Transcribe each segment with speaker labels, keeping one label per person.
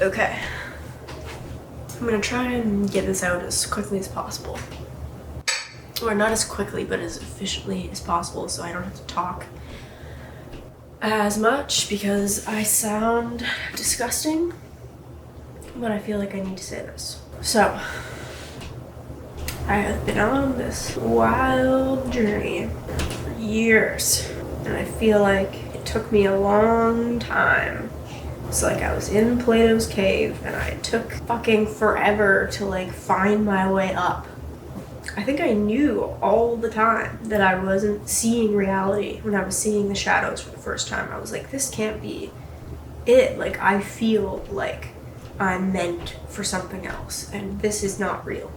Speaker 1: Okay. I'm gonna try and get this out as quickly as possible. Or not as quickly, but as efficiently as possible so I don't have to talk as much because I sound disgusting, but I feel like I need to say this. So, I have been on this wild journey for years, and I feel like it took me a long time. It's like I was in Plato's cave and I took fucking forever to like find my way up. I think I knew all the time that I wasn't seeing reality when I was seeing the shadows for the first time. I was like, this can't be it. Like, I feel like I'm meant for something else and this is not real.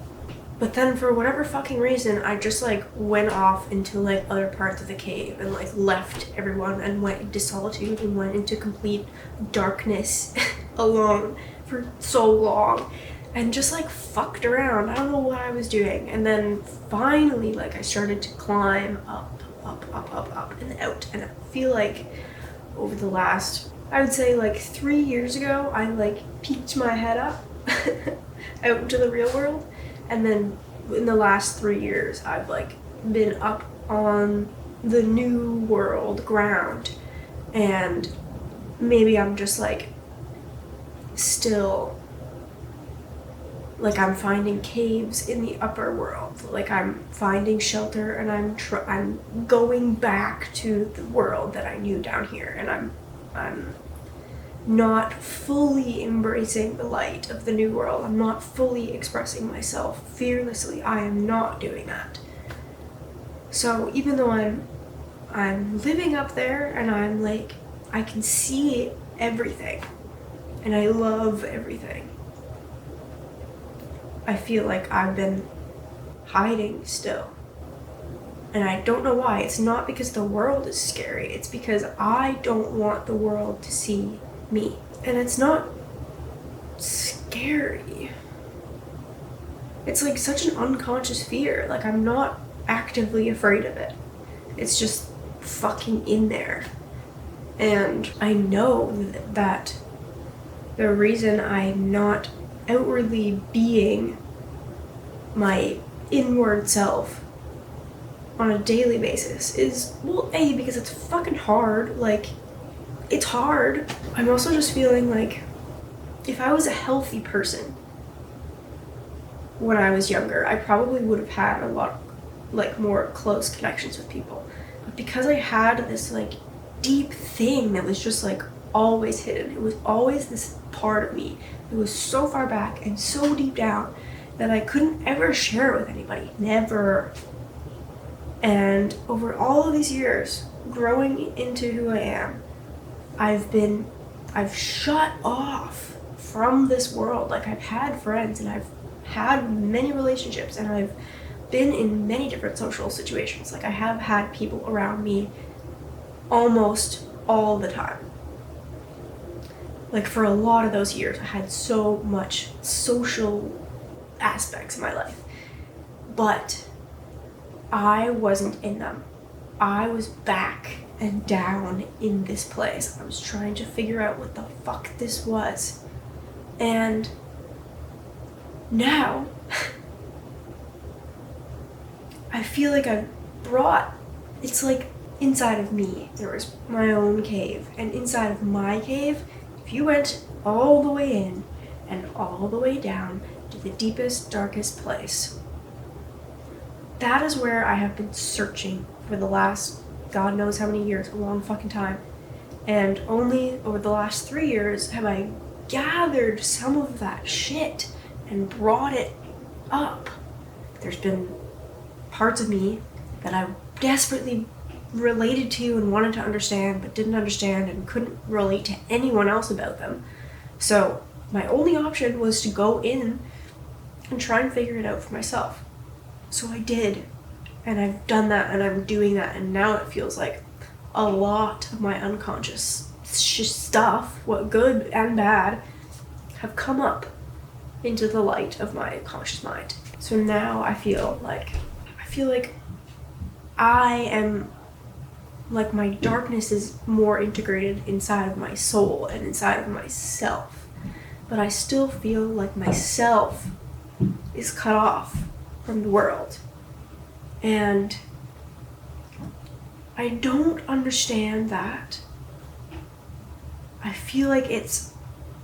Speaker 1: But then for whatever fucking reason, I just like went off into like other parts of the cave and like left everyone and went into solitude and went into complete darkness alone for so long and just like fucked around. I don't know what I was doing. And then finally like I started to climb up and out. And I feel like over the last, I would say like 3 years ago, I like peeked my head up out into the real world. And then in the last 3 years, I've like been up on the new world ground, and maybe I'm just like still like I'm finding caves in the upper world, like I'm finding shelter, and I'm going back to the world that I knew down here, and I'm not fully embracing the light of the new world. I'm not fully expressing myself fearlessly. I am not doing that. So even though I'm living up there and I'm like, I can see everything and I love everything, I feel like I've been hiding still. And I don't know why. It's not because the world is scary. It's because I don't want the world to see me. And it's not scary. It's like such an unconscious fear. Like, I'm not actively afraid of it. It's just fucking in there. And I know that the reason I'm not outwardly being my inward self on a daily basis is, well, A, because it's fucking hard. Like, it's hard. I'm also just feeling like if I was a healthy person when I was younger, I probably would have had a lot like more close connections with people. But because I had this like deep thing that was just like always hidden, it was always this part of me. It was so far back and so deep down that I couldn't ever share it with anybody. Never. And over all of these years, growing into who I am, I've shut off from this world. Like, I've had friends and I've had many relationships and I've been in many different social situations. Like, I have had people around me almost all the time. Like, for a lot of those years, I had so much social aspects in my life. But I wasn't in them. I was back and down in this place. I was trying to figure out what the fuck this was. And now I feel like I've brought, it's like inside of me there was my own cave, and inside of my cave, if you went all the way in and all the way down to the deepest, darkest place, that is where I have been searching for the last God knows how many years, a long fucking time. And only over the last 3 years have I gathered some of that shit and brought it up. There's been parts of me that I desperately related to and wanted to understand, but didn't understand and couldn't relate to anyone else about them. So my only option was to go in and try and figure it out for myself. So I did, and I've done that, and I'm doing that, and now it feels like a lot of my unconscious stuff, what good and bad, have come up into the light of my conscious mind. So now I feel like I am, like, my darkness is more integrated inside of my soul and inside of myself. but I still feel like myself is cut off from the world. And I don't understand that. I feel like it's,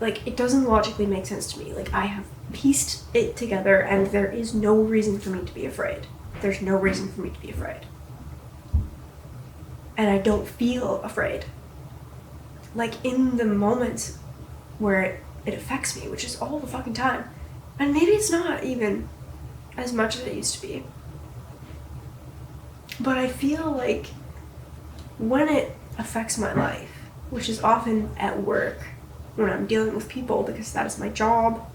Speaker 1: like, it doesn't logically make sense to me. Like, I have pieced it together and there is no reason for me to be afraid. There's no reason for me to be afraid. And I don't feel afraid. Like, in the moments where it affects me, which is all the fucking time. And maybe it's not even as much as it used to be. But I feel like when it affects my life, which is often at work, when I'm dealing with people because that is my job,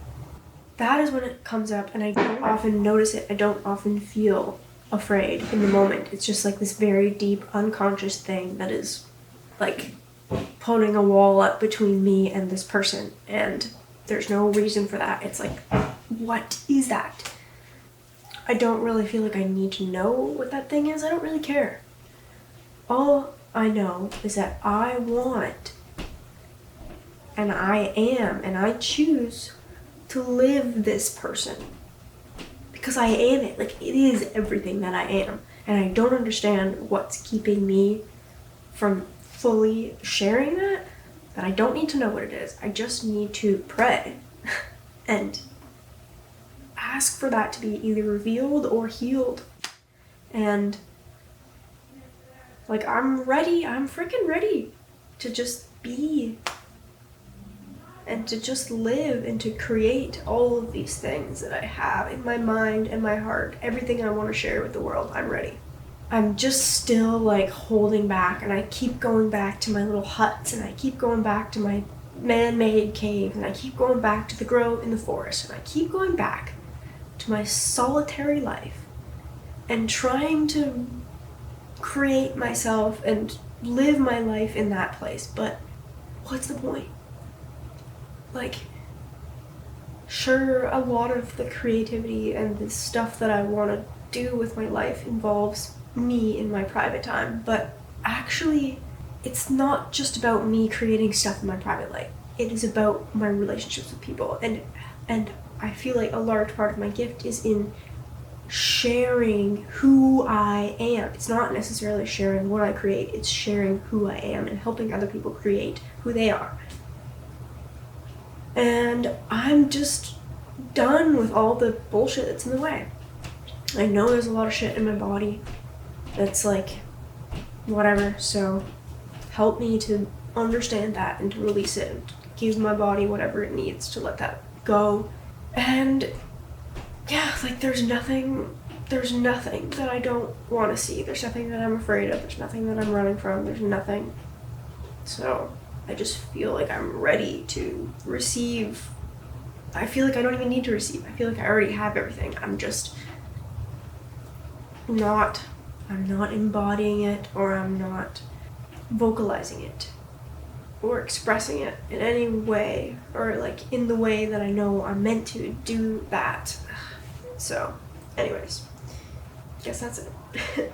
Speaker 1: that is when it comes up, and I don't often notice it. I don't often feel afraid in the moment. It's just like this very deep unconscious thing that is like putting a wall up between me and this person, and there's no reason for that. It's like, what is that? I don't really feel like I need to know what that thing is. I don't really care. All I know is that I want, and I am, and I choose to live this person. Because I am it. Like, it is everything that I am. And I don't understand what's keeping me from fully sharing that. But I don't need to know what it is. I just need to pray and ask for that to be either revealed or healed. And like, I'm ready. I'm freaking ready to just be and to just live and to create all of these things that I have in my mind and my heart. Everything I want to share with the world, I'm ready. I'm just still like holding back, and I keep going back to my little huts, and I keep going back to my man-made cave, and I keep going back to the grove in the forest, and I keep going back to my solitary life and trying to create myself and live my life in that place. But what's the point? Like, sure, a lot of the creativity and the stuff that I want to do with my life involves me in my private time, but actually, it's not just about me creating stuff in my private life. It is about my relationships with people, and I feel like a large part of my gift is in sharing who I am. It's not necessarily sharing what I create, it's sharing who I am and helping other people create who they are. And I'm just done with all the bullshit that's in the way. I know there's a lot of shit in my body that's like, whatever, so help me to understand that and to release it and give my body whatever it needs to let that go. And yeah, like, there's nothing that I don't want to see. There's nothing that I'm afraid of. There's nothing that I'm running from. There's nothing. So I just feel like I'm ready to receive. I feel like I don't even need to receive. I feel like I already have everything. I'm not embodying it, or I'm not vocalizing it or expressing it in any way, or like in the way that I know I'm meant to do that. So anyways, guess that's it.